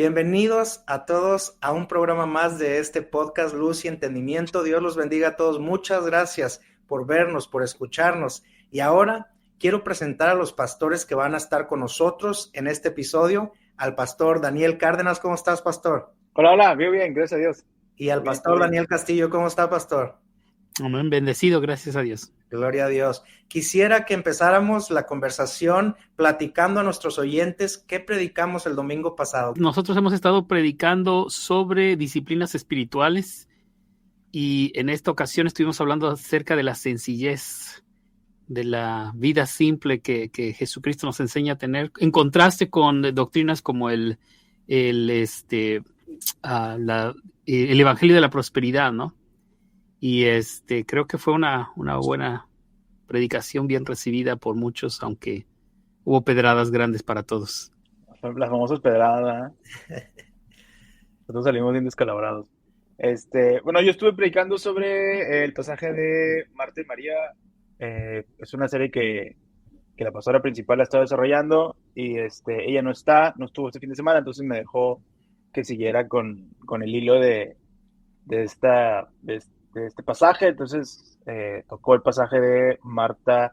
Bienvenidos a todos a un programa más de este podcast Luz y Entendimiento. Dios los bendiga a todos. Muchas gracias por vernos, por escucharnos. Y ahora quiero presentar a los pastores que van a estar con nosotros en este episodio. Al pastor Daniel Cárdenas. ¿Cómo estás, pastor? Hola, bien, gracias a Dios. Y al Bien, pastor bien. Daniel Castillo. ¿Cómo está, pastor? Amén, bendecido, gracias a Dios. Gloria a Dios. Quisiera que empezáramos la conversación platicando a nuestros oyentes qué predicamos el domingo pasado. Nosotros hemos estado predicando sobre disciplinas espirituales y en esta ocasión estuvimos hablando acerca de la sencillez, de la vida simple que Jesucristo nos enseña a tener, en contraste con doctrinas como el Evangelio de la Prosperidad, ¿no? Y creo que fue una buena predicación, bien recibida por muchos, aunque hubo pedradas grandes para todos. Las famosas pedradas, ¿eh? Nosotros salimos bien descalabrados. Bueno, yo estuve predicando sobre el pasaje de Marta y María. Es una serie que la pastora principal la está desarrollando y ella no estuvo este fin de semana, entonces me dejó que siguiera con el hilo de este pasaje. Entonces tocó el pasaje de Marta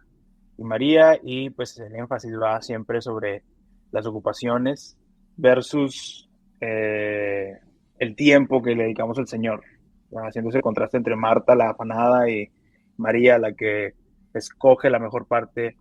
y María y pues el énfasis va siempre sobre las ocupaciones versus el tiempo que le dedicamos al Señor, haciendo ese contraste entre Marta, la afanada, y María, la que escoge la mejor parte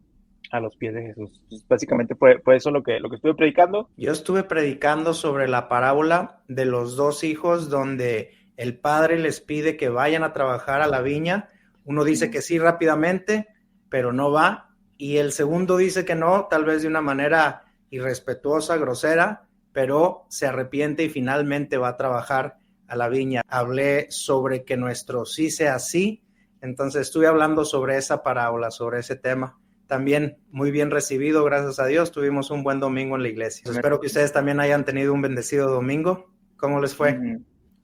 a los pies de Jesús. Entonces, básicamente fue eso lo que estuve predicando. Yo estuve predicando sobre la parábola de los dos hijos donde el padre les pide que vayan a trabajar a la viña. Uno dice que sí rápidamente, pero no va. Y el segundo dice que no, tal vez de una manera irrespetuosa, grosera, pero se arrepiente y finalmente va a trabajar a la viña. Hablé sobre que nuestro sí sea sí. Entonces estuve hablando sobre esa parábola, sobre ese tema. También muy bien recibido, gracias a Dios. Tuvimos un buen domingo en la iglesia. Espero que ustedes también hayan tenido un bendecido domingo. ¿Cómo les fue?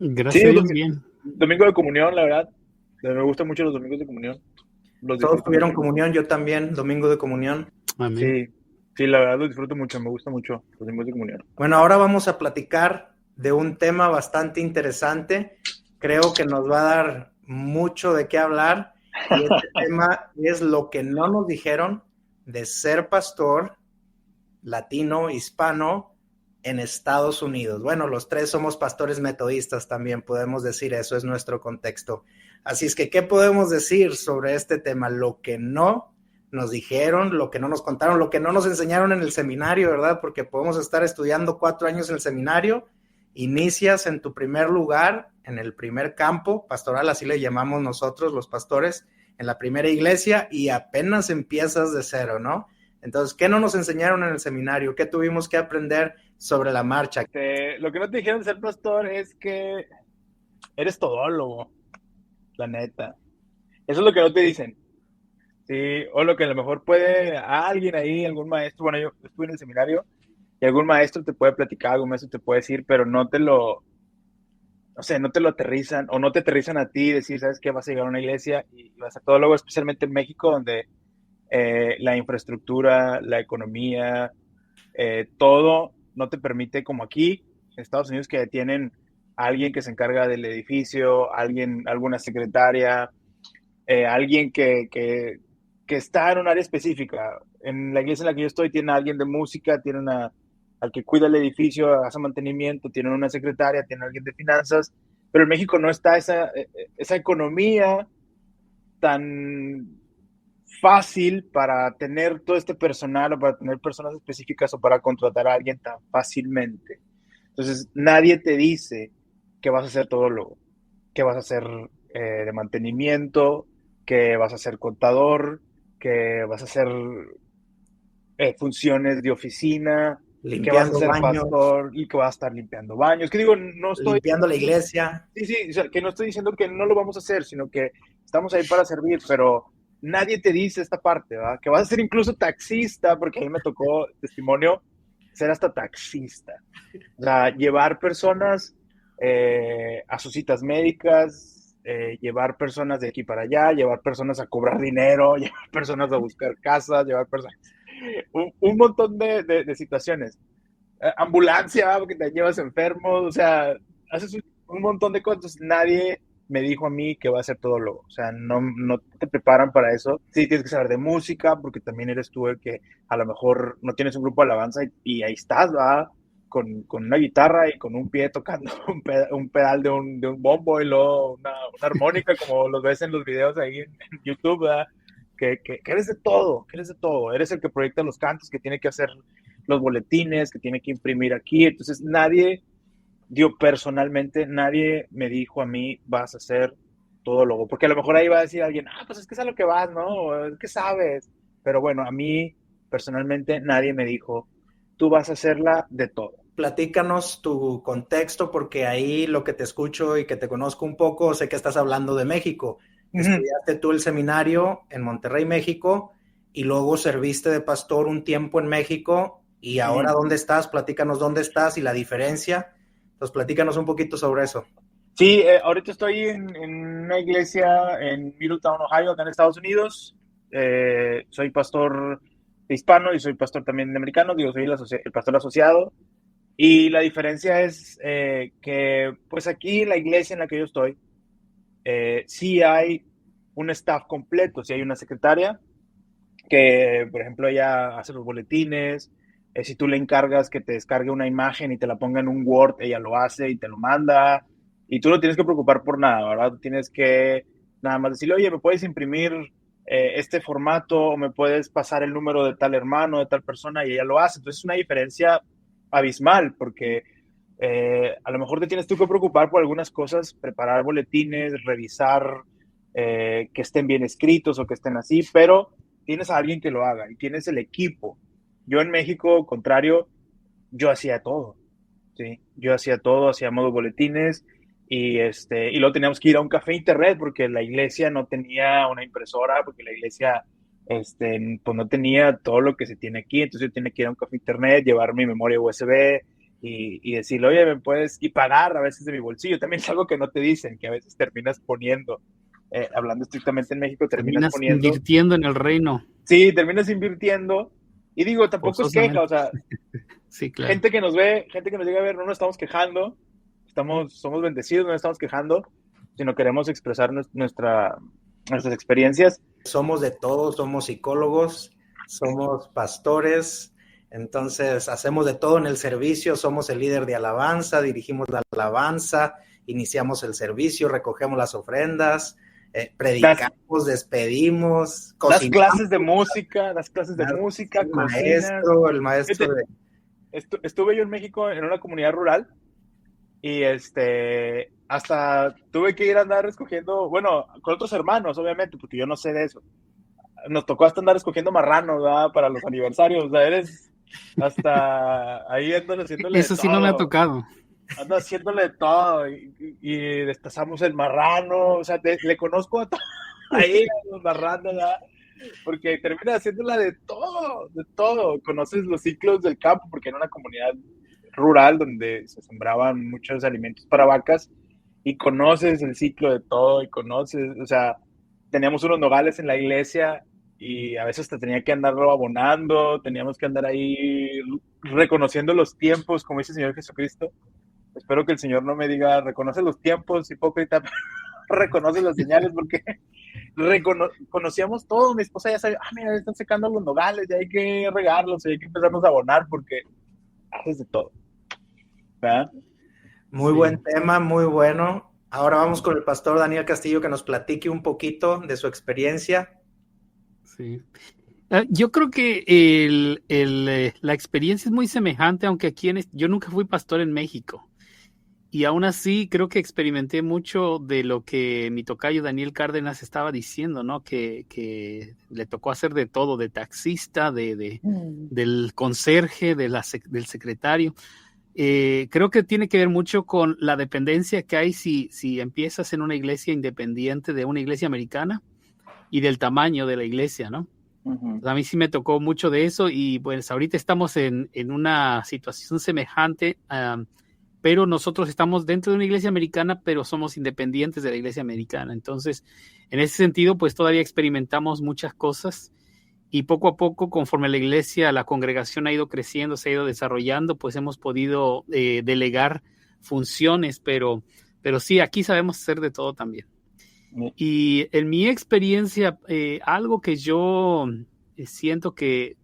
Gracias a Dios, bien. Domingo de comunión, la verdad. Me gustan mucho los domingos de comunión. Todos tuvieron comunión, yo también, domingo de comunión. Amén. Sí, la verdad lo disfruto mucho, me gusta mucho los domingos de comunión. Bueno, ahora vamos a platicar de un tema bastante interesante. Creo que nos va a dar mucho de qué hablar. Y este tema es lo que no nos dijeron de ser pastor latino, hispano, en Estados Unidos. Bueno, los tres somos pastores metodistas también, podemos decir eso, es nuestro contexto. Así es que, ¿qué podemos decir sobre este tema? Lo que no nos dijeron, lo que no nos contaron, lo que no nos enseñaron en el seminario, ¿verdad? Porque podemos estar estudiando 4 años en el seminario, inicias en tu primer lugar, en el primer campo pastoral, así le llamamos nosotros los pastores, en la primera iglesia, y apenas empiezas de cero, ¿no? Entonces, ¿qué no nos enseñaron en el seminario? ¿Qué tuvimos que aprender sobre la marcha? Lo que no te dijeron de ser pastor es que eres todólogo, la neta. Eso es lo que no te dicen. Sí, o lo que a lo mejor puede alguien ahí, algún maestro. Bueno, yo estuve en el seminario y algún maestro te puede platicar, algún maestro te puede decir, pero no te lo aterrizan, o no te aterrizan a ti, decir, ¿sabes qué? Vas a llegar a una iglesia y vas a ser todólogo, especialmente en México, donde la infraestructura, la economía, todo no te permite, como aquí en Estados Unidos, que tienen a alguien que se encarga del edificio, alguna secretaria, alguien que está en un área específica. En la iglesia en la que yo estoy tiene a alguien de música, tienen al que cuida el edificio, hace mantenimiento, tienen una secretaria, tienen a alguien de finanzas, pero en México no está esa economía tan fácil para tener todo este personal, o para tener personas específicas, o para contratar a alguien tan fácilmente. Entonces, nadie te dice que vas a ser todólogo, que vas a ser de mantenimiento, que vas a ser contador, que vas a hacer funciones de oficina, que vas a ser Baños, pastor y que vas a estar limpiando baños. Que digo, no estoy... limpiando la iglesia. Sí, o sea, que no estoy diciendo que no lo vamos a hacer, sino que estamos ahí para servir, pero nadie te dice esta parte, ¿verdad? Que vas a ser incluso taxista, porque a mí me tocó testimonio ser hasta taxista. O sea, llevar personas a sus citas médicas, llevar personas de aquí para allá, llevar personas a cobrar dinero, llevar personas a buscar casas, llevar personas... Un montón de situaciones. ambulancia, porque te llevas enfermos, o sea, haces un montón de cosas. Nadie me dijo a mí que va a ser todólogo, o sea, no te preparan para eso. Sí, tienes que saber de música, porque también eres tú el que a lo mejor no tienes un grupo de alabanza y ahí estás, ¿va? Con una guitarra y con un pie tocando un pedal de un bombo y luego una armónica, como los ves en los videos ahí en YouTube, ¿verdad? Que eres de todo, eres el que proyecta los cantos, que tiene que hacer los boletines, que tiene que imprimir aquí. Entonces personalmente nadie me dijo a mí, vas a ser todólogo, porque a lo mejor ahí va a decir alguien, pues es que es a lo que vas, ¿no? Es que sabes. Pero bueno, a mí personalmente nadie me dijo, tú vas a hacerla de todo. Platícanos tu contexto, porque ahí lo que te escucho y que te conozco un poco, sé que estás hablando de México. Estudiaste tú el seminario en Monterrey, México, y luego serviste de pastor un tiempo en México, y ahora ¿dónde estás? Platícanos dónde estás y la diferencia. Entonces, platícanos un poquito sobre eso. Sí, ahorita estoy en una iglesia en Middletown, Ohio, acá en Estados Unidos. Soy pastor hispano y soy pastor también de americano, soy el pastor asociado. Y la diferencia es que, pues aquí en la iglesia en la que yo estoy, sí hay un staff completo, sí hay una secretaria que, por ejemplo, ella hace los boletines. Si tú le encargas que te descargue una imagen y te la ponga en un Word, ella lo hace y te lo manda. Y tú no tienes que preocupar por nada, ¿verdad? Tú tienes que nada más decirle, oye, ¿me puedes imprimir este formato? O me puedes pasar el número de tal hermano, de tal persona, y ella lo hace. Entonces es una diferencia abismal, porque a lo mejor te tienes tú que preocupar por algunas cosas, preparar boletines, revisar que estén bien escritos o que estén así, pero tienes a alguien que lo haga y tienes el equipo. Yo en México, contrario, yo hacía todo, ¿sí? Yo hacía todo, hacíamos los boletines y luego teníamos que ir a un café internet porque la iglesia no tenía una impresora, porque la iglesia pues no tenía todo lo que se tiene aquí. Entonces yo tenía que ir a un café internet, llevar mi memoria USB y decirle, oye, ¿me puedes? Y pagar a veces de mi bolsillo. También es algo que no te dicen, que a veces terminas poniendo, hablando estrictamente en México, terminas poniendo... invirtiendo en el reino. Sí, terminas invirtiendo. Y digo, tampoco es queja, o sea, sí, claro. gente que nos llega a ver, no nos estamos quejando, somos bendecidos, no nos estamos quejando, sino queremos expresar nuestras experiencias. Somos de todo, somos psicólogos, somos pastores, entonces hacemos de todo en el servicio, somos el líder de alabanza, dirigimos la alabanza, iniciamos el servicio, recogemos las ofrendas, predicamos, despedimos, cocinamos. Las clases de música, el maestro de... Estuve yo en México en una comunidad rural y hasta tuve que ir a andar escogiendo, bueno, con otros hermanos, obviamente, porque yo no sé de eso. Nos tocó hasta andar escogiendo marranos, ¿verdad? Para los aniversarios, o sea, eres hasta ahí andan haciéndole eso sí todo. No me ha tocado. Ando haciéndole todo y destazamos el marrano, o sea, le conozco a todos ahí los marranos, ¿verdad? Porque termina haciéndola de todo. Conoces los ciclos del campo, porque era una comunidad rural donde se sembraban muchos alimentos para vacas y conoces el ciclo de todo y conoces, o sea, teníamos unos nogales en la iglesia y a veces te tenía que andarlo abonando, teníamos que andar ahí reconociendo los tiempos, como dice el Señor Jesucristo. Espero que el Señor no me diga, reconoce los tiempos, hipócrita, reconoce las señales, porque conocíamos todo. Mi esposa ya sabía, mira, están secando los nogales, ya hay que regarlos, ya hay que empezarnos a abonar, porque haces de todo. ¿Verdad? Muy buen tema, muy bueno. Ahora vamos con el pastor Daniel Castillo, que nos platique un poquito de su experiencia. Sí. Yo creo que la experiencia es muy semejante, aunque aquí yo nunca fui pastor en México. Y aún así creo que experimenté mucho de lo que mi tocayo Daniel Cárdenas estaba diciendo, ¿no? Que le tocó hacer de todo, de taxista, del conserje, del secretario. Creo que tiene que ver mucho con la dependencia que hay si empiezas en una iglesia independiente de una iglesia americana y del tamaño de la iglesia, ¿no? Uh-huh. A mí sí me tocó mucho de eso y pues ahorita estamos en una situación semejante, pero nosotros estamos dentro de una iglesia americana, pero somos independientes de la iglesia americana. Entonces, en ese sentido, pues todavía experimentamos muchas cosas y poco a poco, conforme la iglesia, la congregación ha ido creciendo, se ha ido desarrollando, pues hemos podido delegar funciones, pero sí, aquí sabemos hacer de todo también. Y en mi experiencia, algo que yo siento que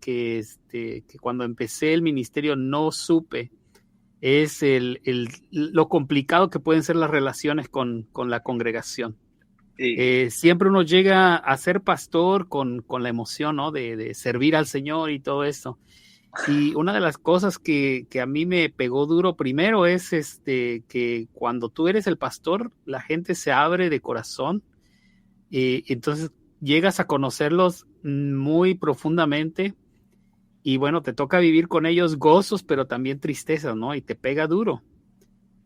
cuando empecé el ministerio no supe, es lo complicado que pueden ser las relaciones con la congregación. Sí. Siempre uno llega a ser pastor con la emoción, ¿no? de servir al Señor y todo eso. Y una de las cosas que a mí me pegó duro primero es que cuando tú eres el pastor, la gente se abre de corazón, entonces llegas a conocerlos muy profundamente y bueno, te toca vivir con ellos gozos, pero también tristezas, ¿no? Y te pega duro.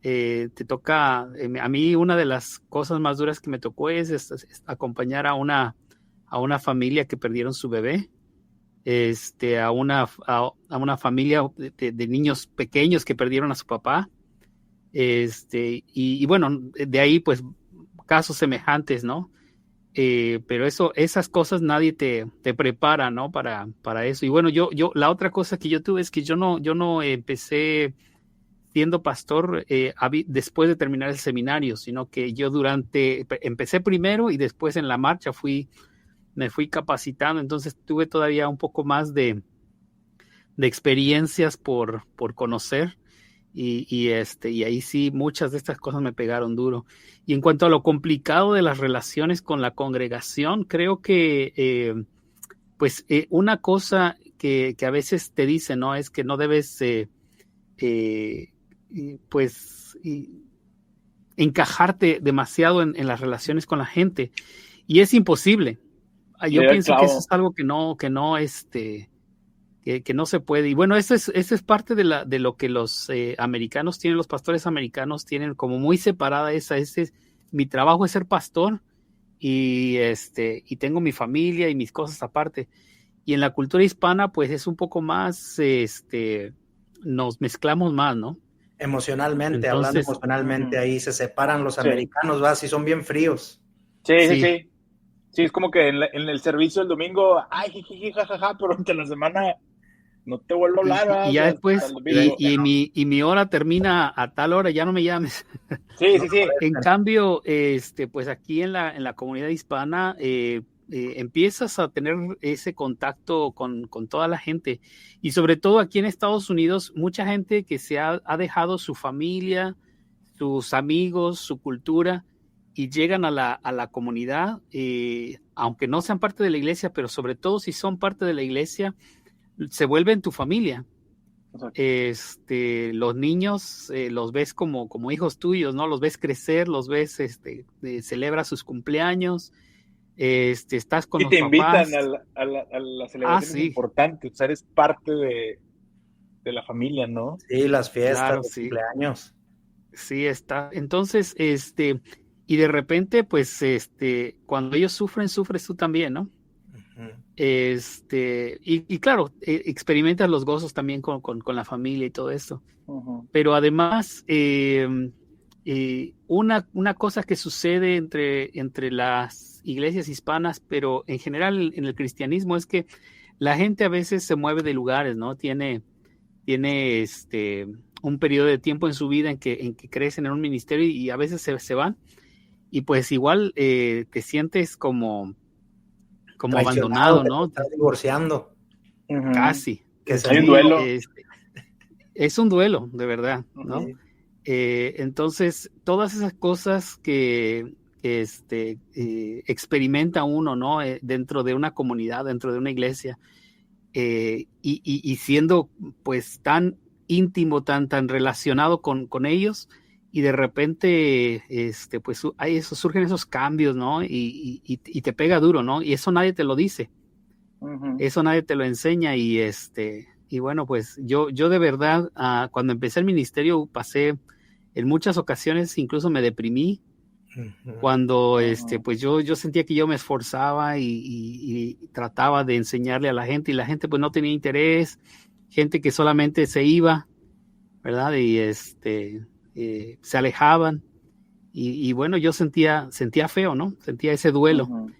Te toca, a mí una de las cosas más duras que me tocó es acompañar a una familia que perdieron su bebé, a una familia de niños pequeños que perdieron a su papá, y bueno, de ahí pues casos semejantes, ¿no? Pero esas cosas nadie te prepara, ¿no? Para eso. Y bueno, yo la otra cosa que yo tuve es que yo no empecé siendo pastor después de terminar el seminario, sino que yo empecé primero y después en la marcha me fui capacitando, entonces tuve todavía un poco más de experiencias por conocer y ahí sí muchas de estas cosas me pegaron duro. Y en cuanto a lo complicado de las relaciones con la congregación, creo que una cosa que a veces te dicen, ¿no? Es que no debes encajarte demasiado en las relaciones con la gente, y es imposible. Yo pienso que eso es algo que no se puede. Y bueno, eso es parte de lo que los americanos tienen, los pastores americanos tienen como muy separada mi trabajo es ser pastor y tengo mi familia y mis cosas aparte. Y en la cultura hispana, pues es un poco más, nos mezclamos más, ¿no? Emocionalmente, hablando emocionalmente, ahí se separan los americanos, ¿va? Sí, son bien fríos. Sí. Sí, es como que en el servicio el domingo, ay, jiji, jajaja, pero entre la semana no te vuelvo a hablar. Y ya después, y mi hora termina a tal hora, ya no me llames. Sí. En cambio, pues aquí en la comunidad hispana, empiezas a tener ese contacto con toda la gente. Y sobre todo aquí en Estados Unidos, mucha gente que se ha dejado su familia, sus amigos, su cultura, y llegan a la comunidad, aunque no sean parte de la iglesia, pero sobre todo si son parte de la iglesia, se vuelven tu familia. Los niños los ves como hijos tuyos, ¿no? Los ves crecer, los ves, celebra sus cumpleaños, estás con los papás. Y te invitan a la celebración importante, o sea, eres parte de la familia, ¿no? Sí, las fiestas, los cumpleaños. Sí, está. Entonces, y de repente, pues, cuando ellos sufres tú también, ¿no? Uh-huh. Y claro, experimentas los gozos también con la familia y todo esto. Uh-huh. Pero además, una cosa que sucede entre las iglesias hispanas, pero en general en el cristianismo, es que la gente a veces se mueve de lugares, ¿no? Tiene un periodo de tiempo en su vida en que crecen en un ministerio y a veces se van. Y pues igual te sientes como abandonado, ¿no? Te estás divorciando. Casi. Que es un duelo. Es un duelo, de verdad, ¿no? Uh-huh. Entonces, todas esas cosas que experimenta uno, ¿no? Dentro de una comunidad, dentro de una iglesia, y siendo pues tan íntimo, tan relacionado con ellos, y de repente, pues surgen esos cambios, ¿no? Y te pega duro, ¿no? Y eso nadie te lo dice. Uh-huh. Eso nadie te lo enseña. Y bueno, pues yo de verdad, cuando empecé el ministerio, pasé en muchas ocasiones, incluso me deprimí. Uh-huh. Cuando, pues yo sentía que yo me esforzaba y trataba de enseñarle a la gente, y la gente pues no tenía interés, gente que solamente se iba, ¿verdad? Y se alejaban, y bueno, yo sentía feo, ¿no? Sentía ese duelo. Uh-huh.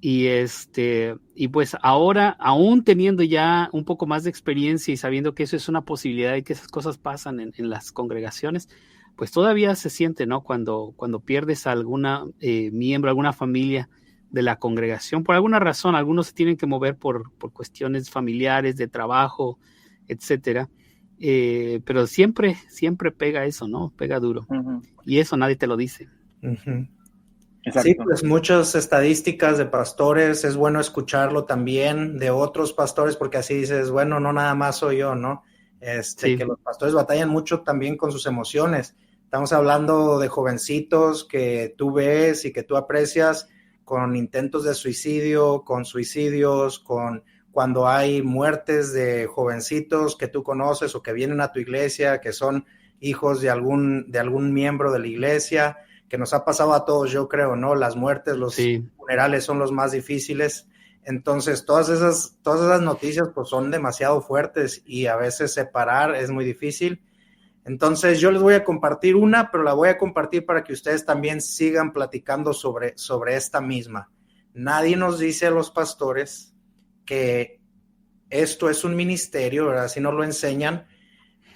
Y pues ahora, aún teniendo ya un poco más de experiencia y sabiendo que eso es una posibilidad y que esas cosas pasan en las congregaciones, pues todavía se siente, ¿no? Cuando pierdes a alguna miembro, alguna familia de la congregación, por alguna razón, algunos se tienen que mover por cuestiones familiares, de trabajo, etcétera. Pero siempre pega eso, ¿no? Pega duro. Uh-huh. Y eso nadie te lo dice. Uh-huh. Exacto. Sí, pues muchas estadísticas de pastores, es bueno escucharlo también de otros pastores, porque así dices, bueno, no nada más soy yo, ¿no? Sí. Que los pastores batallan mucho también con sus emociones. Estamos hablando de jovencitos que tú ves y que tú aprecias con intentos de suicidio, con suicidios, con cuando hay muertes de jovencitos que tú conoces o que vienen a tu iglesia, que son hijos de algún miembro de la iglesia, que nos ha pasado a todos, yo creo, ¿no? Las muertes, los funerales son los más difíciles. Entonces, todas esas noticias pues son demasiado fuertes y a veces separar es muy difícil. Entonces, yo les voy a compartir una, pero la voy a compartir para que ustedes también sigan platicando sobre esta misma. Nadie nos dice a los pastores que esto es un ministerio, ¿verdad? Así nos lo enseñan,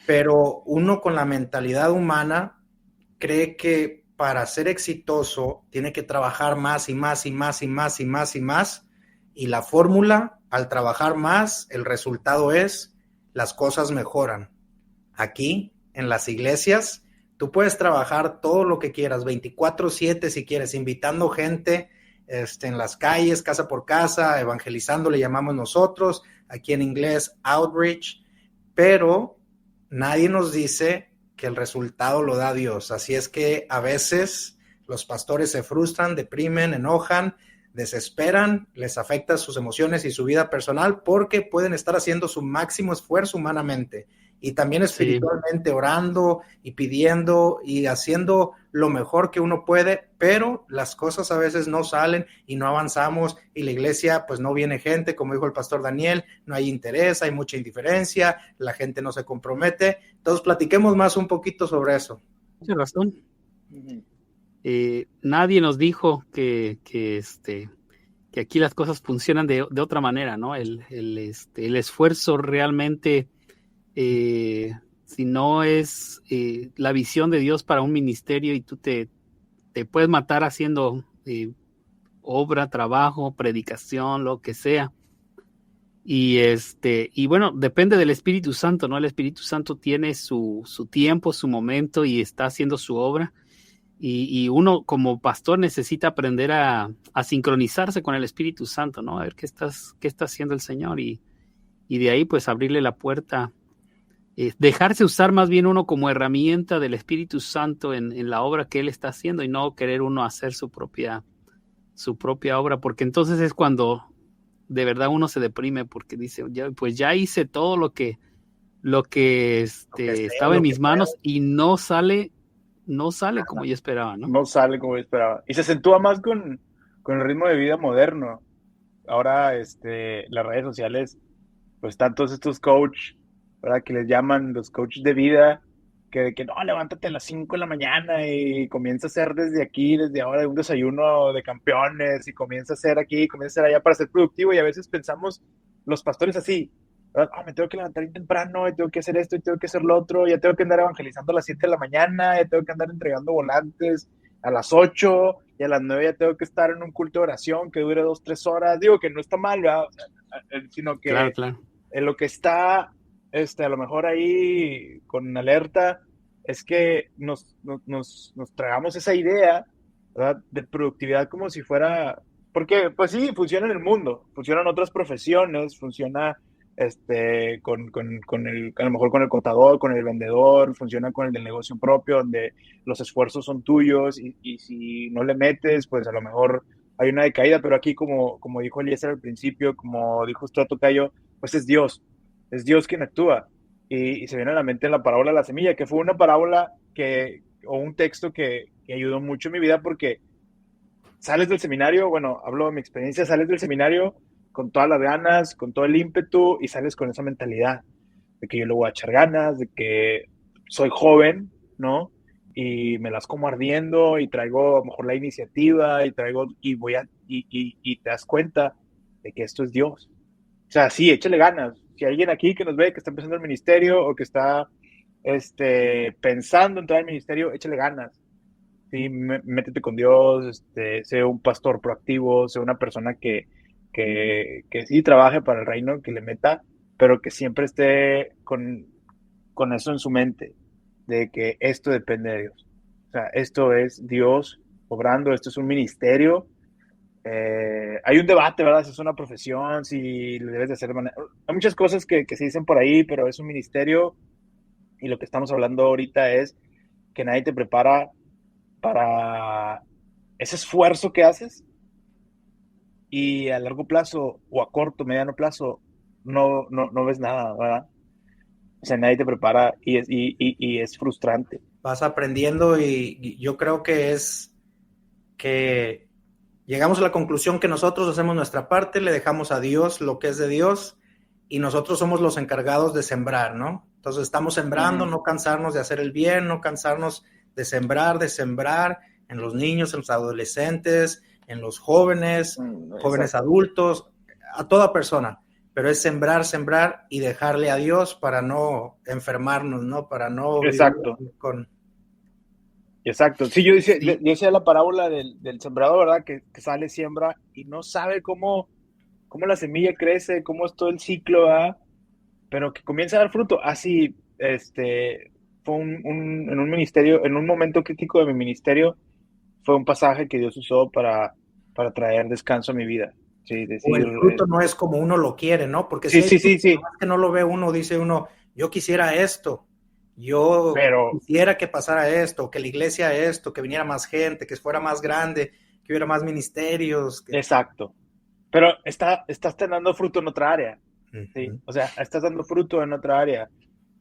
pero uno con la mentalidad humana cree que para ser exitoso tiene que trabajar más y más y más y más y más y más, y la fórmula, al trabajar más, el resultado es las cosas mejoran. Aquí, en las iglesias, tú puedes trabajar todo lo que quieras, 24/7 si quieres, invitando gente en las calles, casa por casa, evangelizando, le llamamos nosotros, aquí en inglés, outreach, pero nadie nos dice que el resultado lo da Dios. Así es que a veces los pastores se frustran, deprimen, enojan, desesperan, les afecta sus emociones y su vida personal porque pueden estar haciendo su máximo esfuerzo humanamente y también espiritualmente, orando y pidiendo y haciendo lo mejor que uno puede, pero las cosas a veces no salen y no avanzamos y la iglesia pues no viene gente, como dijo el pastor Daniel, no hay interés, hay mucha indiferencia, la gente no se compromete. Entonces platiquemos más un poquito sobre eso. Tienes razón. Nadie nos dijo que aquí las cosas funcionan de otra manera, ¿no? El esfuerzo realmente, si no es la visión de Dios para un ministerio y tú te puedes matar haciendo obra, trabajo, predicación, lo que sea. Y bueno, depende del Espíritu Santo, ¿no? El Espíritu Santo tiene su tiempo, su momento y está haciendo su obra. Y uno como pastor necesita aprender a sincronizarse con el Espíritu Santo, ¿no? A ver qué está haciendo el Señor y de ahí pues abrirle la puerta, dejarse usar más bien uno como herramienta del Espíritu Santo en la obra que Él está haciendo y no querer uno hacer su propia obra, porque entonces es cuando de verdad uno se deprime porque dice, ya hice todo lo que estaba en mis manos y no sale como yo esperaba, ¿no? No sale como yo esperaba. Y se acentúa más con el ritmo de vida moderno. Ahora, las redes sociales, pues están todos estos coach, ¿verdad? Que les llaman los coaches de vida, que no, levántate a las 5 de la mañana y comienza a hacer desde aquí, desde ahora, un desayuno de campeones y comienza a hacer aquí, comienza a hacer allá para ser productivo. Y a veces pensamos los pastores así, me tengo que levantar temprano, y tengo que hacer esto, y tengo que hacer lo otro, ya tengo que andar evangelizando a las 7 de la mañana, ya tengo que andar entregando volantes a las 8, y a las 9 ya tengo que estar en un culto de oración que dure 2-3 horas. Digo que no está mal, ¿verdad? O sea, sino que claro. En lo que está, a lo mejor ahí con alerta, es que nos tragamos esa idea, ¿verdad? De productividad como si fuera, porque pues sí, funciona en el mundo, funcionan otras profesiones, funciona a lo mejor con el contador, con el vendedor, funciona con el del negocio propio, donde los esfuerzos son tuyos y si no le metes, pues a lo mejor hay una decaída, pero aquí como dijo Eliezer al principio, como dijo usted, Tocayo, pues es Dios quien actúa. Y se viene a la mente la parábola de la semilla, que fue una parábola o un texto que ayudó mucho en mi vida porque sales del seminario, bueno, hablo de mi experiencia, sales del seminario con todas las ganas, con todo el ímpetu y sales con esa mentalidad de que yo le voy a echar ganas, de que soy joven, ¿no? Y me las como ardiendo y traigo a lo mejor la iniciativa y voy a y te das cuenta de que esto es Dios. O sea, sí, échale ganas. Si hay alguien aquí que nos ve, que está empezando el ministerio o que está pensando entrar al ministerio, échale ganas. Sí, métete con Dios, sé un pastor proactivo, sé una persona que sí trabaje para el reino, que le meta, pero que siempre esté con eso en su mente, de que esto depende de Dios. O sea, esto es Dios obrando, esto es un ministerio. Hay un debate, ¿verdad? Si es una profesión, si lo debes de hacer de manera... Hay muchas cosas que se dicen por ahí, pero es un ministerio y lo que estamos hablando ahorita es que nadie te prepara para ese esfuerzo que haces y a largo plazo o a corto, mediano plazo no ves nada, ¿verdad? O sea, nadie te prepara y es frustrante. Vas aprendiendo y yo creo que es que llegamos a la conclusión que nosotros hacemos nuestra parte, le dejamos a Dios lo que es de Dios y nosotros somos los encargados de sembrar, ¿no? Entonces estamos sembrando, no cansarnos de hacer el bien, no cansarnos de sembrar en los niños, en los adolescentes, en los jóvenes, jóvenes adultos, a toda persona. Pero es sembrar y dejarle a Dios para no enfermarnos, ¿no? Para no Exacto. vivir con... Exacto. Sí, yo decía la parábola del sembrador, ¿verdad? Que sale, siembra y no sabe cómo la semilla crece, cómo es todo el ciclo, ¿verdad? Pero que comienza a dar fruto. Así, fue en un ministerio, en un momento crítico de mi ministerio, fue un pasaje que Dios usó para traer descanso a mi vida. Sí, decir, o el fruto no es como uno lo quiere, ¿no? Porque sí, si sí. que no lo ve uno, dice uno, yo quisiera esto, yo quisiera que pasara esto, que la iglesia esto, que viniera más gente, que fuera más grande, que hubiera más ministerios. Exacto. Pero estás dando fruto en otra área. ¿Sí? Uh-huh. O sea, estás dando fruto en otra área.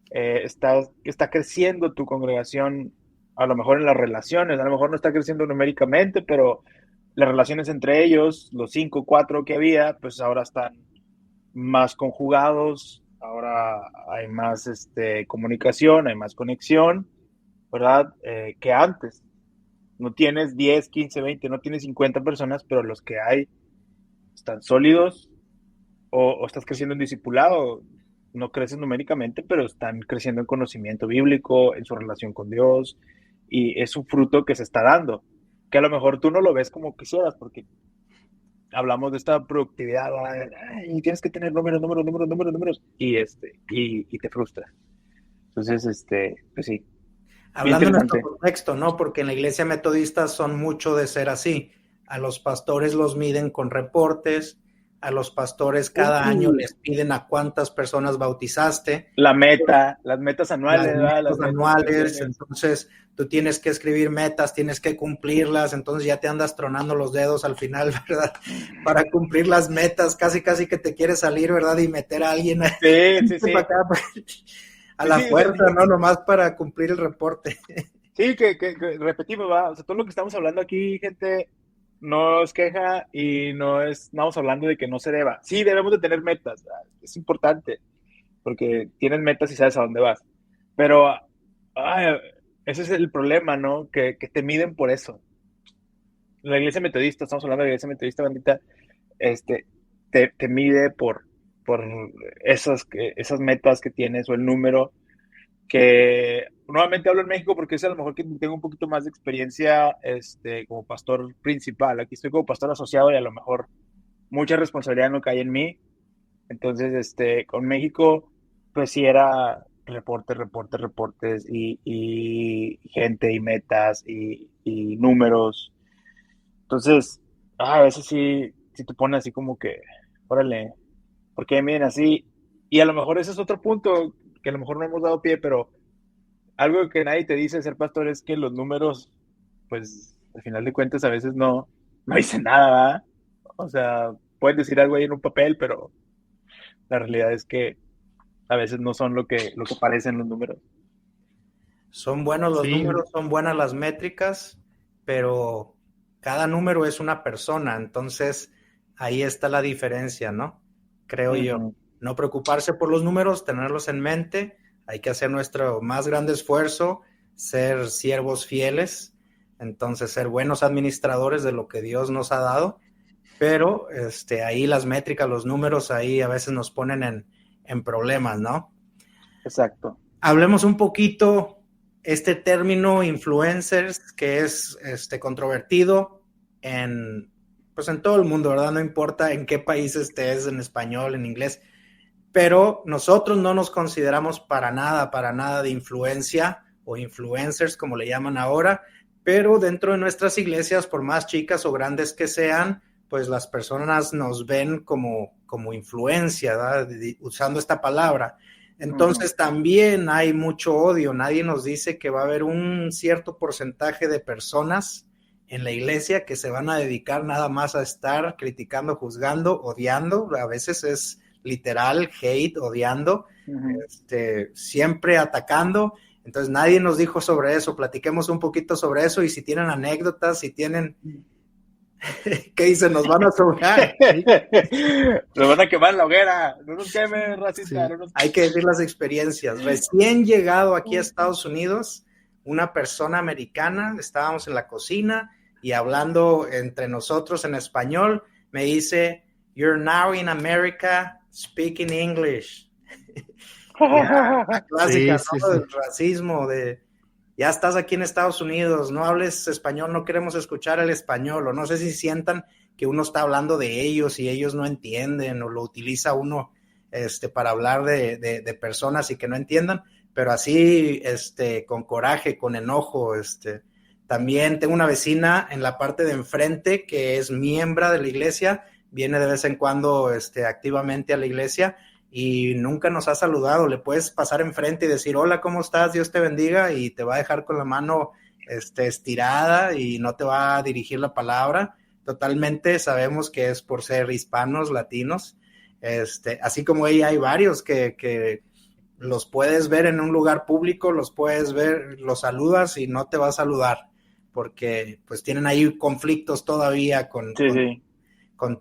Está creciendo tu congregación, a lo mejor en las relaciones, a lo mejor no está creciendo numéricamente, pero las relaciones entre ellos, los 5, 4 que había, pues ahora están más conjugados, ahora hay más comunicación, hay más conexión, ¿verdad? Que antes. No tienes 10, 15, 20, no tienes 50 personas, pero los que hay están sólidos o estás creciendo en discipulado, no crecen numéricamente, pero están creciendo en conocimiento bíblico, en su relación con Dios, y es un fruto que se está dando, que a lo mejor tú no lo ves como quisieras, porque hablamos de esta productividad, y tienes que tener números, y te frustra. Entonces, pues sí. Hablando en nuestro contexto, ¿no? Porque en la iglesia metodista son mucho de ser así. A los pastores los miden con reportes, a los pastores cada año les piden a cuántas personas bautizaste. Las metas anuales. Las metas anuales, entonces tú tienes que escribir metas, tienes que cumplirlas, entonces ya te andas tronando los dedos al final, ¿verdad? Para cumplir las metas, casi que te quieres salir, ¿verdad? Y meter a alguien sí. Para acá, a la fuerza, ¿no? Nomás para cumplir el reporte. Sí, que repetimos, ¿va? O sea, todo lo que estamos hablando aquí, gente, no es queja y estamos hablando de que no se deba. Sí, debemos de tener metas, ¿verdad? Es importante, porque tienes metas y sabes a dónde vas. Pero ese es el problema, ¿no? Que te miden por eso. La iglesia metodista, estamos hablando de la iglesia metodista, bandita, te mide por esas metas que tienes o el número, que nuevamente hablo en México porque es a lo mejor que tengo un poquito más de experiencia como pastor principal. Aquí estoy como pastor asociado y a lo mejor mucha responsabilidad no cae en mí. Entonces, con México, pues sí era reportes y gente y metas y números. Entonces, a veces sí te pone así como que, órale, ¿por qué me miden así? Y a lo mejor ese es otro punto que a lo mejor no hemos dado pie, pero algo que nadie te dice ser pastor es que los números, pues al final de cuentas a veces no dicen nada, ¿verdad? O sea, pueden decir algo ahí en un papel, pero la realidad es que a veces no son lo que parecen los números. Son buenos los números, son buenas las métricas, pero cada número es una persona, entonces ahí está la diferencia, ¿no? Creo yo. No preocuparse por los números, tenerlos en mente, hay que hacer nuestro más grande esfuerzo, ser siervos fieles, entonces ser buenos administradores de lo que Dios nos ha dado pero ahí las métricas, los números ahí a veces nos ponen en problemas, ¿no? Exacto. Hablemos un poquito este término influencers, que es controvertido pues en todo el mundo, ¿verdad? No importa en qué país estés, en español, en inglés, pero nosotros no nos consideramos para nada de influencia o influencers, como le llaman ahora, pero dentro de nuestras iglesias, por más chicas o grandes que sean, pues las personas nos ven como influencia, ¿verdad? Usando esta palabra. Entonces también hay mucho odio. Nadie nos dice que va a haber un cierto porcentaje de personas en la iglesia que se van a dedicar nada más a estar criticando, juzgando, odiando. A veces es literal, hate, odiando, siempre atacando. Entonces nadie nos dijo sobre eso. Platiquemos un poquito sobre eso, y si tienen anécdotas, si tienen... ¿Qué dicen? Nos van a sobrar. Nos van a quemar la hoguera. No nos quemen, racista. Sí. Hay que decir las experiencias. Recién llegado aquí a Estados Unidos, una persona americana, estábamos en la cocina y hablando entre nosotros en español, me dice, "You're now in America speaking English." La clásica, sí, ¿no? sí. Del racismo, ya estás aquí en Estados Unidos, no hables español, no queremos escuchar el español, o no sé si sientan que uno está hablando de ellos y ellos no entienden, o lo utiliza uno para hablar de personas y que no entiendan, pero así con coraje, con enojo. También tengo una vecina en la parte de enfrente que es miembro de la iglesia, viene de vez en cuando activamente a la iglesia, y nunca nos ha saludado. Le puedes pasar enfrente y decir, hola, ¿cómo estás? Dios te bendiga, y te va a dejar con la mano estirada y no te va a dirigir la palabra. Totalmente sabemos que es por ser hispanos, latinos. Así como ella, hay varios que los puedes ver en un lugar público, los puedes ver, los saludas y no te va a saludar, porque pues tienen ahí conflictos todavía con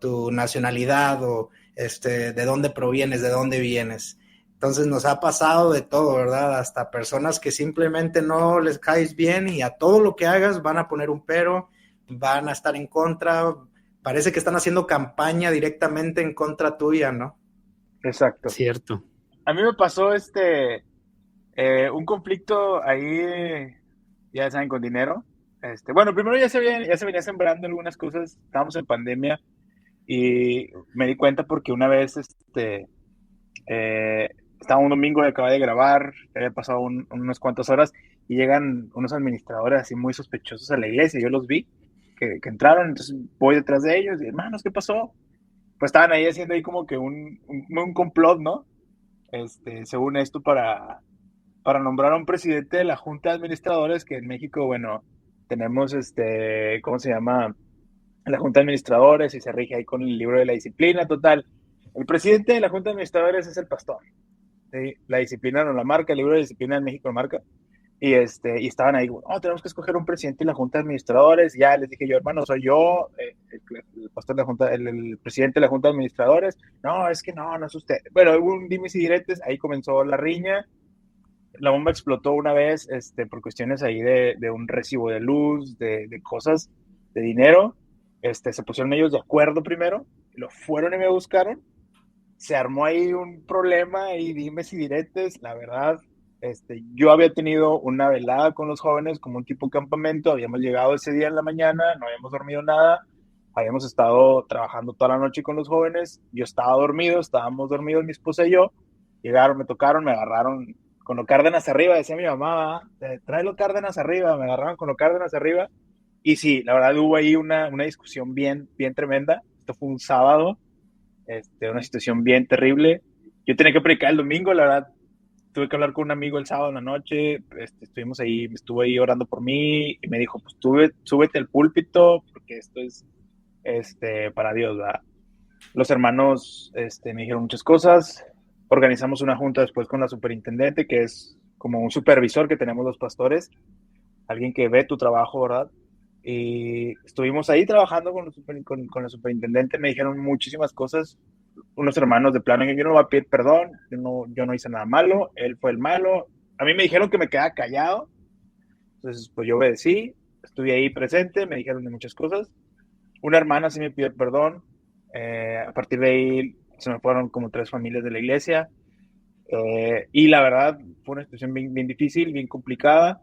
tu nacionalidad, o de dónde provienes, de dónde vienes. Entonces nos ha pasado de todo, ¿verdad? Hasta personas que simplemente no les caes bien y a todo lo que hagas van a poner un pero, van a estar en contra. Parece que están haciendo campaña directamente en contra tuya, ¿no? Exacto. Cierto. A mí me pasó un conflicto ahí, ya saben, con dinero. Bueno, primero ya se venía sembrando algunas cosas. Estábamos en pandemia y me di cuenta porque una vez estaba un domingo y acababa de grabar, había pasado unas cuantas horas y llegan unos administradores así muy sospechosos a la iglesia. Yo los vi que entraron, entonces voy detrás de ellos y, hermanos, ¿qué pasó? Pues estaban ahí haciendo ahí como que un complot, ¿no? Según esto, para nombrar a un presidente de la Junta de Administradores, que en México, bueno, tenemos ¿cómo se llama? La Junta de Administradores, y se rige ahí con el libro de la disciplina. Total, el presidente de la Junta de Administradores es el pastor, ¿sí? La disciplina no la marca, el libro de disciplina en México lo marca, y estaban ahí, tenemos que escoger un presidente de la Junta de Administradores. Ya les dije yo, hermano, soy yo, el pastor de la Junta, el presidente de la Junta de Administradores. No, es que no es usted. Bueno, hubo un dimes y diretes, ahí comenzó la riña. La bomba explotó una vez por cuestiones ahí de un recibo de luz, de cosas, de dinero. Se pusieron ellos de acuerdo primero, lo fueron y me buscaron. Se armó ahí un problema y dimes y diretes. La verdad, yo había tenido una velada con los jóvenes como un tipo campamento. Habíamos llegado ese día en la mañana, no habíamos dormido nada. Habíamos estado trabajando toda la noche con los jóvenes. Yo estaba dormido, estábamos dormidos mi esposa y yo. Llegaron, me tocaron, me agarraron con los Cárdenas arriba, decía mi mamá, trae los Cárdenas arriba. Me agarraron con los Cárdenas arriba. Y sí, la verdad hubo ahí una discusión bien tremenda. Esto fue un sábado, una situación bien terrible. Yo tenía que predicar el domingo, la verdad. Tuve que hablar con un amigo el sábado en la noche. Estuvimos ahí, estuvo ahí orando por mí y me dijo, pues súbete al púlpito porque esto es para Dios, ¿verdad? Los hermanos me dijeron muchas cosas. Organizamos una junta después con la superintendente, que es como un supervisor que tenemos los pastores, alguien que ve tu trabajo, ¿verdad? Y estuvimos ahí trabajando con la superintendente. Me dijeron muchísimas cosas. Unos hermanos de plano, yo no voy a pedir perdón, yo no hice nada malo, él fue el malo. A mí me dijeron que me quedara callado, entonces pues yo obedecí, estuve ahí presente, me dijeron de muchas cosas. Una hermana sí me pidió perdón. A partir de ahí se me fueron como 3 familias de la iglesia. Y la verdad fue una situación bien, bien difícil, bien complicada,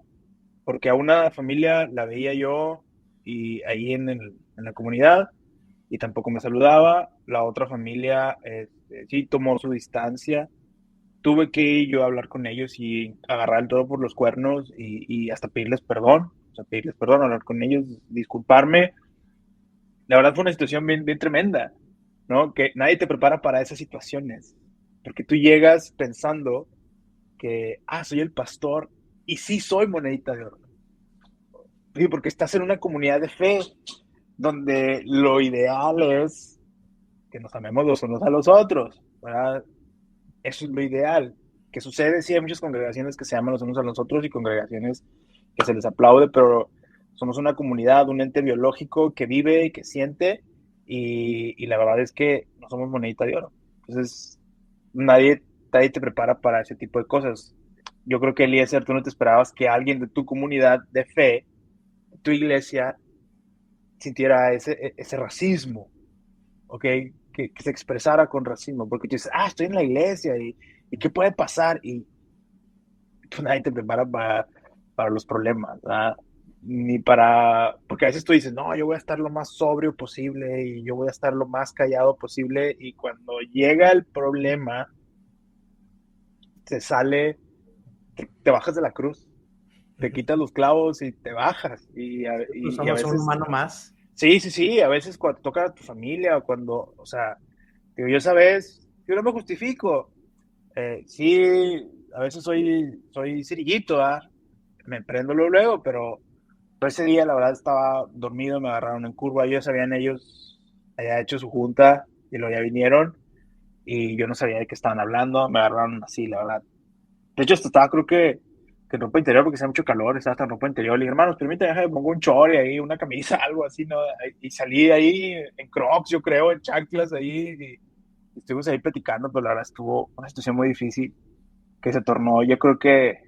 porque a una familia la veía yo y ahí en la comunidad y tampoco me saludaba. La otra familia sí tomó su distancia. Tuve que ir yo a hablar con ellos y agarrar el toro por los cuernos y hasta pedirles perdón. O sea, pedirles perdón, hablar con ellos, disculparme. La verdad fue una situación bien, bien tremenda, ¿no? Que nadie te prepara para esas situaciones. Porque tú llegas pensando que, soy el pastor y sí soy monedita de oro. Sí, porque estás en una comunidad de fe donde lo ideal es que nos amemos los unos a los otros, ¿verdad? Eso es lo ideal. Que sucede, sí, hay muchas congregaciones que se aman los unos a los otros y congregaciones que se les aplaude, pero somos una comunidad, un ente biológico que vive, que siente, y la verdad es que no somos monedita de oro. Entonces, nadie te prepara para ese tipo de cosas. Yo creo que, Eliezer, tú no te esperabas que alguien de tu comunidad de fe, tu iglesia, sintiera ese racismo, ¿ok? Que se expresara con racismo, porque tú dices, estoy en la iglesia y ¿qué puede pasar? Y pues nadie te prepara para los problemas, ¿verdad? Ni para, porque a veces tú dices, no, yo voy a estar lo más sobrio posible y yo voy a estar lo más callado posible, y cuando llega el problema, te sale, te bajas de la cruz, te quitas los clavos y te bajas, Pues y a somos un veces, humano más. sí, a veces cuando toca a tu familia, o cuando, o sea, digo, yo esa vez, yo no me justifico, sí, a veces soy cirillito, ¿verdad? Me prendo luego, pero ese día la verdad estaba dormido, me agarraron en curva, ellos sabían, ellos había hecho su junta y luego ya vinieron y yo no sabía de qué estaban hablando, me agarraron así, la verdad. De hecho, hasta estaba creo que en ropa interior porque hacía mucho calor, estaba hasta en ropa interior. Le dije, hermanos, permítanme, déjame, pongo un chore ahí, una camisa, algo así, ¿no? Y salí de ahí en Crocs, yo creo, en chanclas ahí, y estuvimos ahí platicando, pero la verdad estuvo una situación muy difícil que se tornó, yo creo que,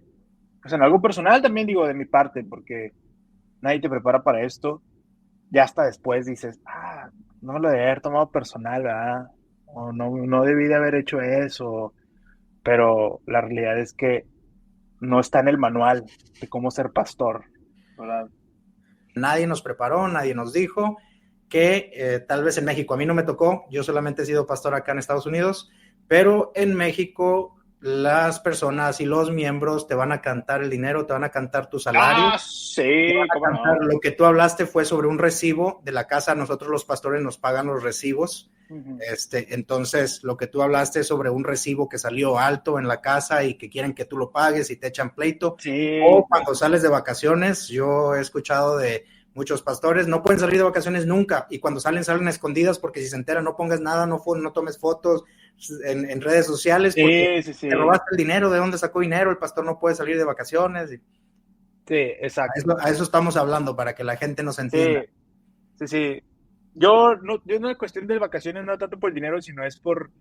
pues en algo personal también, digo, de mi parte, porque nadie te prepara para esto. Ya hasta después dices, no me lo debí haber tomado personal, ¿verdad? O no debí de haber hecho eso, pero la realidad es que no está en el manual de cómo ser pastor, ¿verdad? Nadie nos preparó, nadie nos dijo que tal vez en México, a mí no me tocó, yo solamente he sido pastor acá en Estados Unidos, pero en México las personas y los miembros te van a cantar el dinero, te van a cantar tu salario. Sí, cómo no. Lo que tú hablaste fue sobre un recibo de la casa. Nosotros los pastores nos pagan los recibos. Uh-huh. Entonces, lo que tú hablaste es sobre un recibo que salió alto en la casa y que quieren que tú lo pagues y te echan pleito. Sí. O cuando sales de vacaciones, yo he escuchado de muchos pastores, no pueden salir de vacaciones nunca, y cuando salen escondidas, porque si se enteran no pongas nada, no tomes fotos en redes sociales, porque Sí. te robaste el dinero, ¿de dónde sacó dinero? El pastor no puede salir de vacaciones. Sí, exacto. A eso estamos hablando, para que la gente nos entienda. Sí. Yo no es cuestión de vacaciones, no tanto por el dinero, sino es por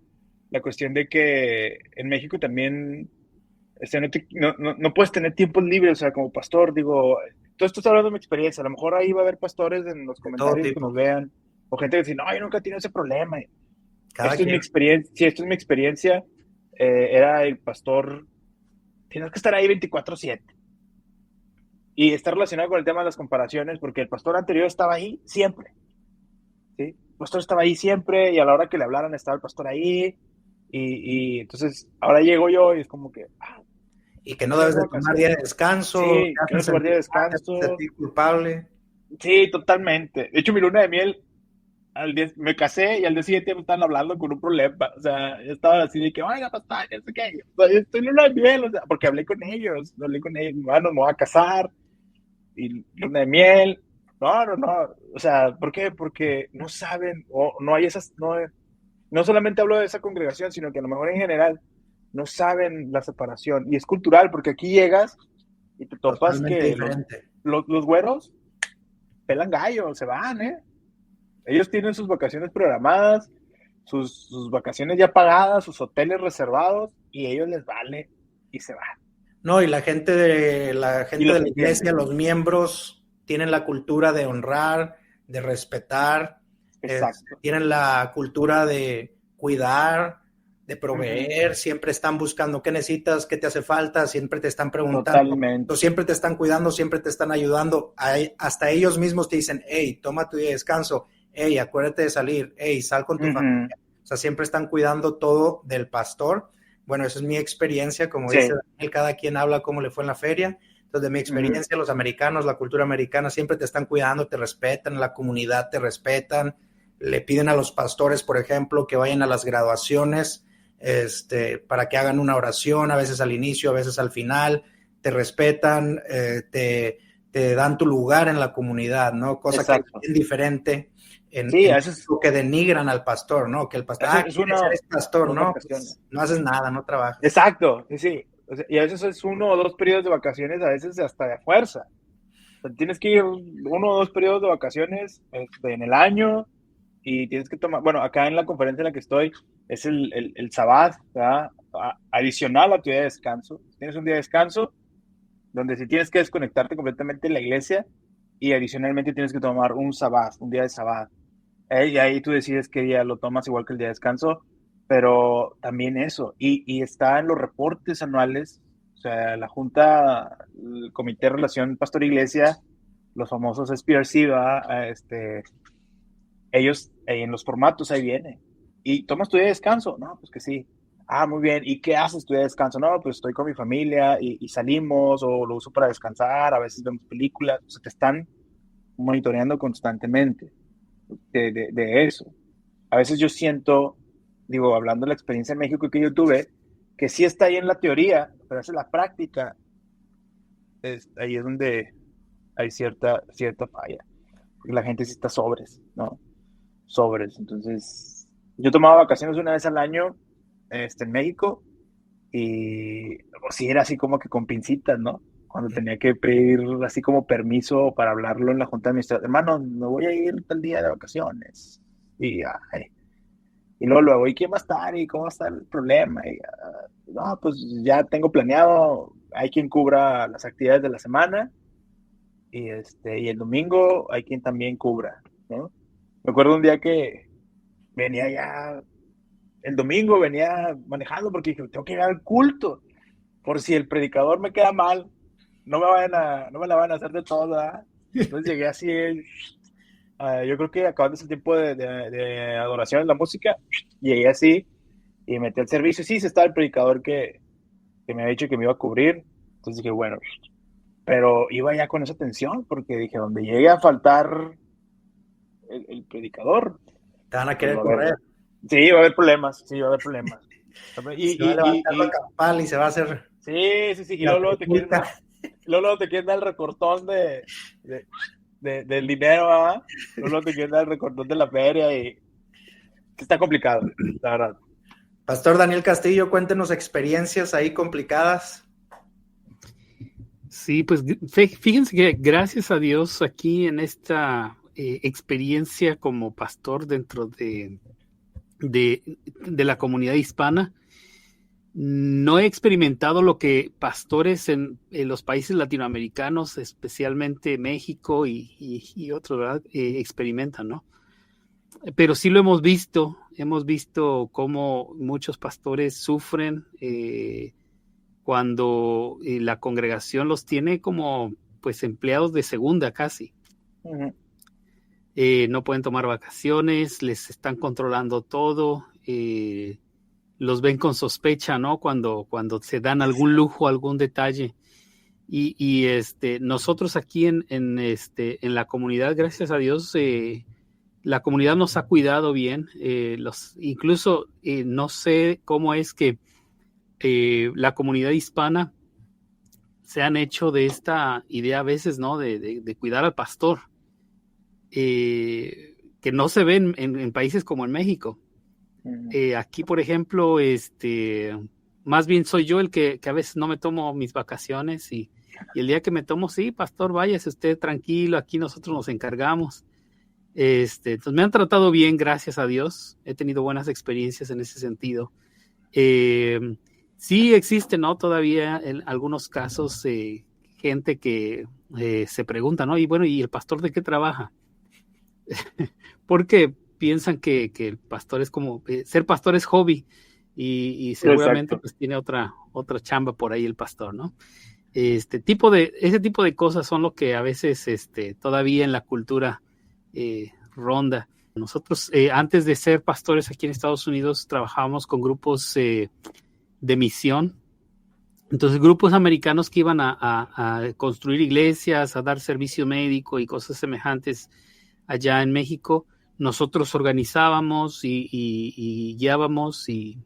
la cuestión de que en México también no puedes tener tiempos libres, o sea, como pastor, digo, todo esto está hablando de mi experiencia, a lo mejor ahí va a haber pastores en los comentarios que nos vean, o gente que dice, no, yo nunca he tenido ese problema. Esto es mi experiencia, sí, esto es mi experiencia, era el pastor, tienes que estar ahí 24/7. Y está relacionado con el tema de las comparaciones, porque el pastor anterior estaba ahí siempre, ¿sí? El pastor estaba ahí siempre, y a la hora que le hablaran estaba el pastor ahí, y entonces ahora llego yo y es como que... y que no debes de tomar día de descanso. Sí, que no tomar día de descanso. Culpable. Sí, totalmente. De hecho, mi luna de miel, me casé y al día siguiente me estaban hablando con un problema. O sea, yo estaba así de que, oiga, pastor, no sé qué. O sea, estoy en luna de miel, o sea, porque hablé con ellos. Bueno, me voy a casar. Y luna de miel. No. O sea, ¿por qué? Porque no saben, o no hay esas, no solamente hablo de esa congregación, sino que a lo mejor en general no saben la separación. Y es cultural, porque aquí llegas y te topas que los güeros pelan gallo, se van, ¿eh? Ellos tienen sus vacaciones programadas, sus vacaciones ya pagadas, sus hoteles reservados, y a ellos les vale y se van. No, y la gente de la iglesia, los miembros, tienen la cultura de honrar, de respetar, Exacto. Tienen la cultura de cuidar, de proveer, siempre están buscando qué necesitas, qué te hace falta, siempre te están preguntando, Totalmente. siempre te están cuidando, siempre te están ayudando, hasta ellos mismos te dicen, hey, toma tu día de descanso, hey, acuérdate de salir, hey, sal con tu familia, o sea, siempre están cuidando todo del pastor. Bueno, esa es mi experiencia, como dice Daniel, cada quien habla cómo le fue en la feria. Entonces, de mi experiencia, los americanos, la cultura americana, siempre te están cuidando, te respetan, la comunidad te respetan, le piden a los pastores, por ejemplo, que vayan a las graduaciones, para que hagan una oración, a veces al inicio, a veces al final, te respetan, te dan tu lugar en la comunidad, ¿no? Cosa Exacto. que es diferente en veces, lo que denigran al pastor, ¿no? Que el pastor, eres pastor, ¿no? Pues, no haces nada, no trabajas. Exacto, sí. O sea, y a veces es 1 o 2 periodos de vacaciones, a veces hasta de fuerza. O sea, tienes que ir 1 o 2 periodos de vacaciones en el año y tienes que tomar, bueno, acá en la conferencia en la que estoy, es el sabbat, ¿verdad? Adicional a tu día de descanso. Tienes un día de descanso donde si tienes que desconectarte completamente de la iglesia y adicionalmente tienes que tomar un sabbat, un día de sabbat. Y ahí tú decides qué día lo tomas, igual que el día de descanso, pero también eso. Y está en los reportes anuales, o sea, la Junta, el Comité de Relación Pastor-Iglesia, los famosos SPRC, ¿verdad? Ellos en los formatos ahí viene. ¿Y tomas tu día de descanso? No, pues que sí. Ah, muy bien. ¿Y qué haces tu día de descanso? No, pues estoy con mi familia y salimos o lo uso para descansar, a veces vemos películas, o sea, te están monitoreando constantemente de eso. A veces yo siento, digo, hablando de la experiencia en México que yo tuve, que sí está ahí en la teoría, pero es en la práctica, ahí es donde hay cierta falla. Porque la gente sí está sobres, ¿no? Sobres. Entonces, yo tomaba vacaciones una vez al año en México y sí era así como que con pincitas, ¿no? Cuando tenía que pedir así como permiso para hablarlo en la junta de administración. Hermano, me voy a ir tal día de vacaciones. Y luego, ¿y quién va a estar? ¿Y cómo va a estar el problema? No, pues ya tengo planeado, hay quien cubra las actividades de la semana y el domingo hay quien también cubra, ¿no? Me acuerdo un día que venía ya, el domingo venía manejando porque dije, tengo que ir al culto, por si el predicador me queda mal, no me la van a hacer de todo, ¿verdad? Entonces llegué así, yo creo que acabando ese tiempo de adoración en la música, llegué así y metí el servicio. Sí, se estaba el predicador que me había dicho que me iba a cubrir. Entonces dije, bueno, pero iba ya con esa tensión porque dije, donde llegue a faltar el predicador, Te van a pues querer correr. Sí, va a haber problemas, sí, va a haber problemas. Se va a levantar la campal y se va a hacer. Sí. Y luego te quieren dar el recortón del dinero, ¿verdad? Luego te quieren dar el recortón de la feria y está complicado, la verdad. Pastor Daniel Castillo, cuéntenos experiencias ahí complicadas. Sí, pues fíjense que gracias a Dios aquí en esta experiencia como pastor dentro de la comunidad hispana, no he experimentado lo que pastores en los países latinoamericanos, especialmente México y otros, ¿verdad? Experimentan, ¿no? Pero sí lo hemos visto cómo muchos pastores sufren cuando la congregación los tiene como pues empleados de segunda casi. Uh-huh. No pueden tomar vacaciones, les están controlando todo, los ven con sospecha, ¿no? Cuando se dan algún lujo, algún detalle. Y nosotros aquí en la comunidad, gracias a Dios, la comunidad nos ha cuidado bien. Incluso no sé cómo es que la comunidad hispana se han hecho de esta idea a veces, ¿no? De cuidar al pastor, que no se ven en países como en México. Aquí, por ejemplo, más bien soy yo el que a veces no me tomo mis vacaciones y el día que me tomo, sí, pastor, váyase usted tranquilo, aquí nosotros nos encargamos. Entonces me han tratado bien, gracias a Dios. He tenido buenas experiencias en ese sentido. Sí existe, ¿no? Todavía en algunos casos gente que se pregunta, ¿no? Y bueno, ¿y el pastor de qué trabaja? ¿Por qué? piensan que el pastor es como, ser pastor es hobby y seguramente pues tiene otra chamba por ahí el pastor, ¿no? Ese tipo de cosas son lo que a veces todavía en la cultura ronda. Nosotros antes de ser pastores aquí en Estados Unidos trabajábamos con grupos de misión. Entonces grupos americanos que iban a construir iglesias, a dar servicio médico y cosas semejantes allá en México, nosotros organizábamos y guiábamos y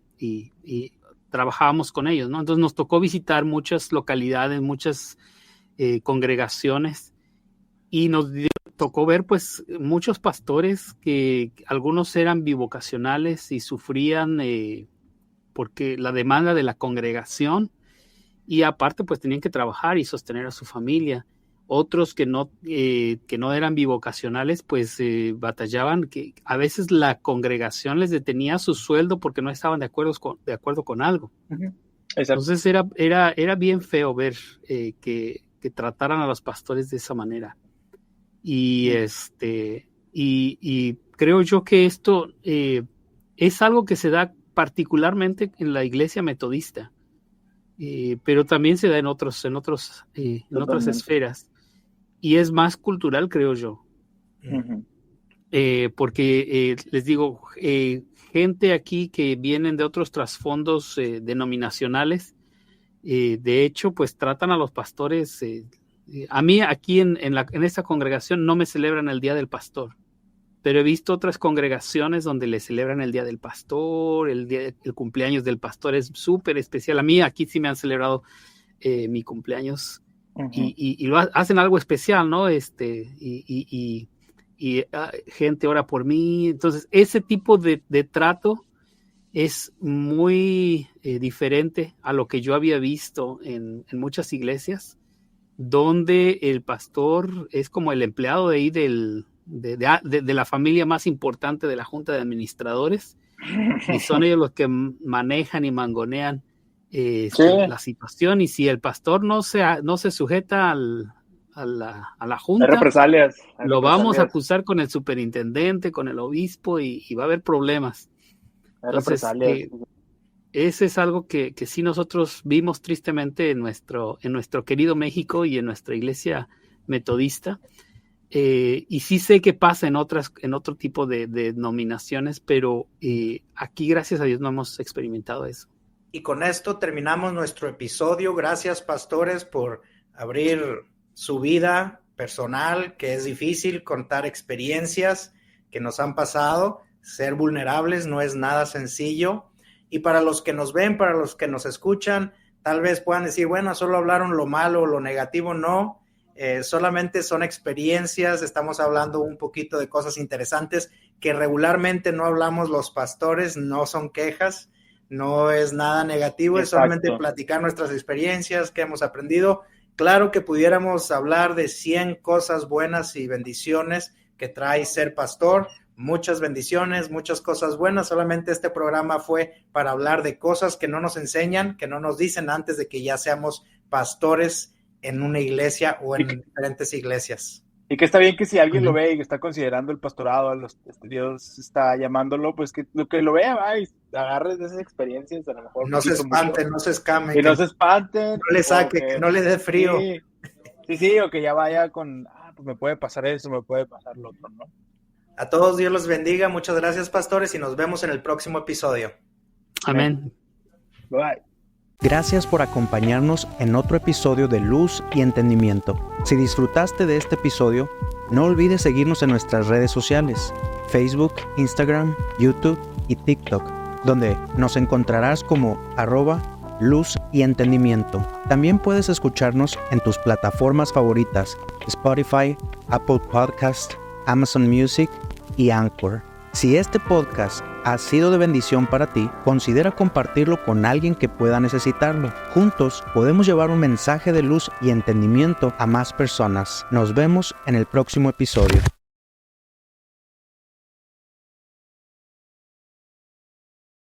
trabajábamos con ellos, ¿no? Entonces nos tocó visitar muchas localidades, muchas congregaciones y nos tocó ver pues muchos pastores que algunos eran bivocacionales y sufrían porque la demanda de la congregación y aparte pues tenían que trabajar y sostener a su familia. Otros que no eran bivocacionales pues batallaban, que a veces la congregación les detenía su sueldo porque no estaban de acuerdo con algo. Uh-huh. Entonces era bien feo ver que trataran a los pastores de esa manera. Y y creo yo que esto es algo que se da particularmente en la iglesia metodista, pero también se da en otras esferas. Y es más cultural, creo yo. Uh-huh. Porque les digo, gente aquí que vienen de otros trasfondos denominacionales, de hecho, pues tratan a los pastores. A mí aquí en esta congregación no me celebran el Día del Pastor, pero he visto otras congregaciones donde le celebran el Día del Pastor, el cumpleaños del pastor es súper especial. A mí aquí sí me han celebrado mi cumpleaños. Uh-huh. Y lo hacen algo especial, ¿no? Gente ora por mí. Entonces, ese tipo de trato es muy diferente a lo que yo había visto en muchas iglesias, donde el pastor es como el empleado de ahí de la familia más importante de la junta de administradores, y son ellos los que manejan y mangonean la situación, y si el pastor no se sujeta a la junta, hay represalias. Lo vamos a acusar con el superintendente, con el obispo, y va a haber problemas. Entonces, ese es algo que sí nosotros vimos tristemente en nuestro querido México y en nuestra iglesia metodista, y sí sé que pasa en otro tipo de denominaciones, pero aquí gracias a Dios no hemos experimentado eso. Y con esto terminamos nuestro episodio. Gracias, pastores, por abrir su vida personal, que es difícil contar experiencias que nos han pasado. Ser vulnerables no es nada sencillo. Y para los que nos ven, para los que nos escuchan, tal vez puedan decir, bueno, solo hablaron lo malo o lo negativo. No, solamente son experiencias. Estamos hablando un poquito de cosas interesantes que regularmente no hablamos los pastores, no son quejas. No es nada negativo, es solamente platicar nuestras experiencias que hemos aprendido. Claro que pudiéramos hablar de 100 cosas buenas y bendiciones que trae ser pastor, muchas bendiciones, muchas cosas buenas. Solamente este programa fue para hablar de cosas que no nos enseñan, que no nos dicen antes de que ya seamos pastores en una iglesia o en diferentes iglesias. Y que está bien que si alguien lo ve y que está considerando el pastorado, Dios está llamándolo, pues que lo vea, va, y agarre de esas experiencias, a lo mejor. No se espanten, mucho. No se escamen. Que no se espanten. No le saque, que no le dé frío. Sí, o que ya vaya con, pues me puede pasar eso, me puede pasar lo otro, ¿no? A todos Dios los bendiga, muchas gracias, pastores, y nos vemos en el próximo episodio. Amén. Bye. Gracias por acompañarnos en otro episodio de Luz y Entendimiento. Si disfrutaste de este episodio, no olvides seguirnos en nuestras redes sociales, Facebook, Instagram, YouTube y TikTok, donde nos encontrarás como @Luz y Entendimiento. También puedes escucharnos en tus plataformas favoritas, Spotify, Apple Podcast, Amazon Music y Anchor. Si este podcast ha sido de bendición para ti, considera compartirlo con alguien que pueda necesitarlo. Juntos podemos llevar un mensaje de luz y entendimiento a más personas. Nos vemos en el próximo episodio.